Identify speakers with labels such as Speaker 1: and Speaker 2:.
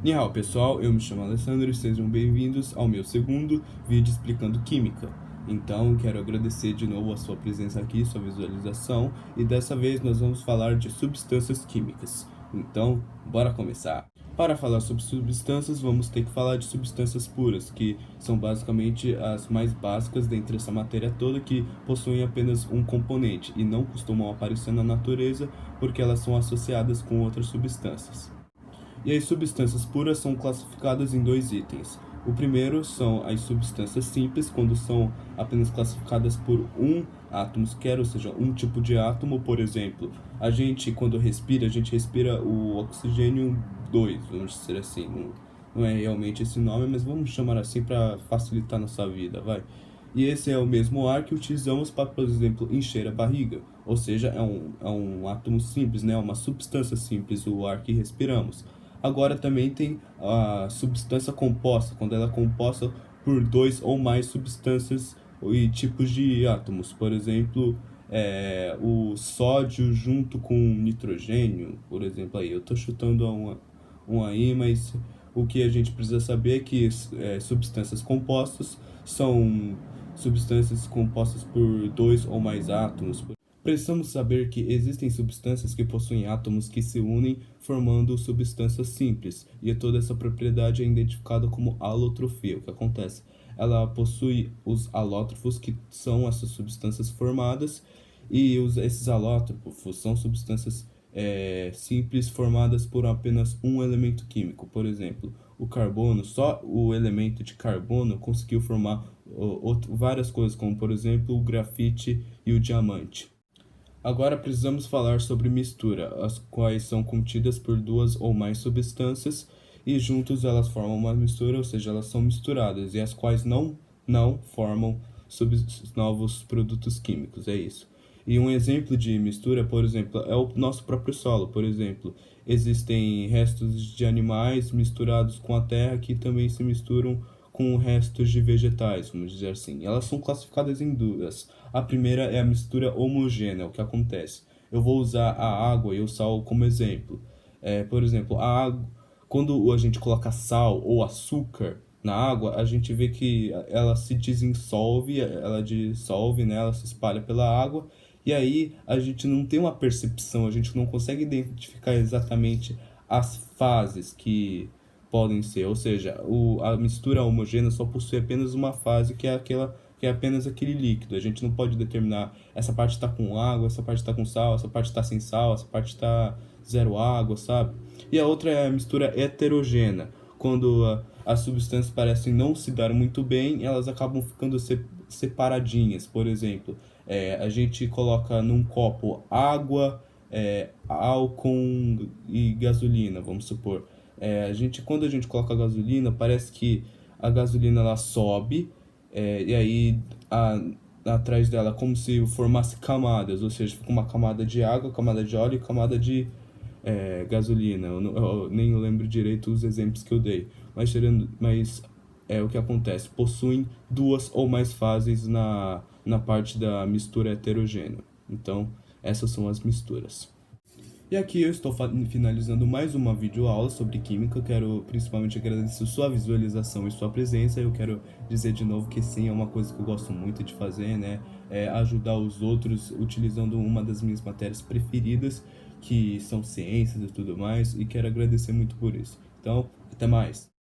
Speaker 1: Ni hao, pessoal, eu me chamo Alessandro e sejam bem-vindos ao meu segundo vídeo explicando química. Então, quero agradecer de novo a sua presença aqui, sua visualização, e dessa vez nós vamos falar de substâncias químicas. Então, bora começar! Para falar sobre substâncias, vamos ter que falar de substâncias puras, que são basicamente as mais básicas dentre essa matéria toda, que possuem apenas um componente e não costumam aparecer na natureza porque elas são associadas com outras substâncias. E as substâncias puras são classificadas em dois itens. O primeiro são as substâncias simples, quando são apenas classificadas por um átomo sequer, ou seja, um tipo de átomo. Por exemplo, a gente, quando respira, a gente respira o oxigênio 2, vamos dizer assim. Não é realmente esse nome, mas vamos chamar assim para facilitar nossa vida, vai. E esse é o mesmo ar que utilizamos para, por exemplo, encher a barriga. Ou seja, é um átomo simples, né? Uma substância simples, o ar que respiramos. Agora também tem a substância composta, quando ela é composta por dois ou mais substâncias e tipos de átomos. Por exemplo, o sódio junto com nitrogênio, por exemplo. Aí eu estou chutando uma aí, mas o que a gente precisa saber é que substâncias compostas são substâncias compostas por dois ou mais átomos. Precisamos saber que existem substâncias que possuem átomos que se unem formando substâncias simples, e toda essa propriedade é identificada como alotrofia. O que acontece? Ela possui os alótrofos, que são essas substâncias formadas, e esses alótrofos são substâncias simples formadas por apenas um elemento químico. Por exemplo, o carbono, só o elemento de carbono conseguiu formar várias coisas, como por exemplo o grafite e o diamante. Agora precisamos falar sobre mistura, as quais são contidas por duas ou mais substâncias e juntos elas formam uma mistura, ou seja, elas são misturadas, e as quais não formam novos produtos químicos, é isso. E um exemplo de mistura, por exemplo, é o nosso próprio solo. Por exemplo, existem restos de animais misturados com a terra que também se misturam com restos de vegetais, vamos dizer assim. Elas são classificadas em duas. A primeira é a mistura homogênea. O que acontece? Eu vou usar a água e o sal como exemplo. Por exemplo, a água, quando a gente coloca sal ou açúcar na água, a gente vê que ela se dissolve, ela dissolve, né? Ela se espalha pela água, e aí a gente não tem uma percepção, a gente não consegue identificar exatamente as fases que podem ser, ou seja, a mistura homogênea só possui apenas uma fase, que é apenas aquele líquido. A gente não pode determinar essa parte está com água, essa parte está com sal, essa parte está sem sal, essa parte está zero água, sabe? E a outra é a mistura heterogênea, quando as substâncias parecem não se dar muito bem, elas acabam ficando separadinhas. Por exemplo, a gente coloca num copo água, álcool e gasolina, vamos supor. Quando a gente coloca a gasolina, parece que a gasolina ela sobe, e aí atrás dela como se formasse camadas, ou seja, fica uma camada de água, camada de óleo e camada de gasolina. Eu nem lembro direito os exemplos que eu dei, mas é o que acontece. Possuem duas ou mais fases na parte da mistura heterogênea. Então, essas são as misturas. E aqui eu estou finalizando mais uma videoaula sobre química. Eu quero principalmente agradecer sua visualização e sua presença. Eu quero dizer de novo que sim, é uma coisa que eu gosto muito de fazer, né? Ajudar os outros utilizando uma das minhas matérias preferidas, que são ciências e tudo mais. E quero agradecer muito por isso. Então, até mais!